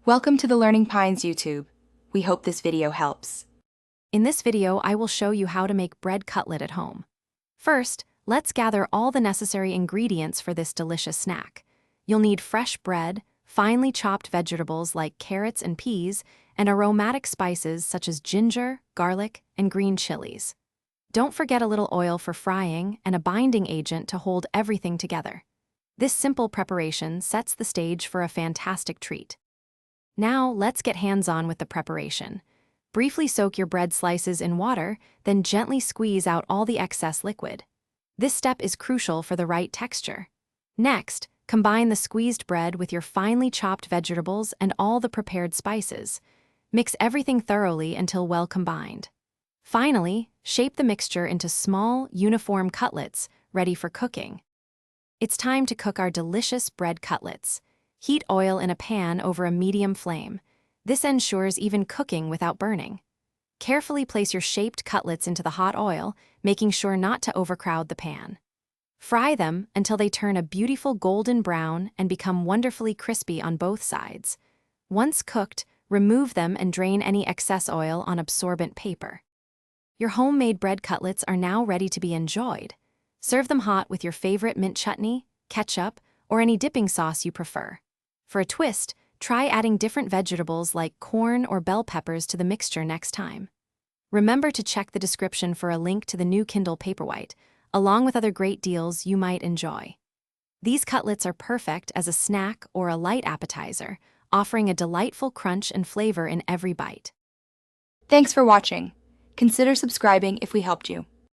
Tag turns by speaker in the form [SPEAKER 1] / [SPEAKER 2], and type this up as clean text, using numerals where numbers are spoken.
[SPEAKER 1] Welcome to the Learning Pines YouTube. We hope this video helps.
[SPEAKER 2] In this video, I will show you how to make bread cutlet at home. First, let's gather all the necessary ingredients for this delicious snack. You'll need fresh bread, finely chopped vegetables like carrots and peas, and aromatic spices such as ginger, garlic, and green chilies. Don't forget a little oil for frying and a binding agent to hold everything together. This simple preparation sets the stage for a fantastic treat. Now, let's get hands-on with the preparation. Briefly soak your bread slices in water, then gently squeeze out all the excess liquid. This step is crucial for the right texture. Next, combine the squeezed bread with your finely chopped vegetables and all the prepared spices. Mix everything thoroughly until well combined. Finally, shape the mixture into small, uniform cutlets, ready for cooking. It's time to cook our delicious bread cutlets. Heat oil in a pan over a medium flame. This ensures even cooking without burning. Carefully place your shaped cutlets into the hot oil, making sure not to overcrowd the pan. Fry them until they turn a beautiful golden brown and become wonderfully crispy on both sides. Once cooked, remove them and drain any excess oil on absorbent paper. Your homemade bread cutlets are now ready to be enjoyed. Serve them hot with your favorite mint chutney, ketchup, or any dipping sauce you prefer. For a twist, try adding different vegetables like corn or bell peppers to the mixture next time. Remember to check the description for a link to the new Kindle Paperwhite, along with other great deals you might enjoy. These cutlets are perfect as a snack or a light appetizer, offering a delightful crunch and flavor in every bite.
[SPEAKER 1] Thanks for watching. Consider subscribing if we helped you.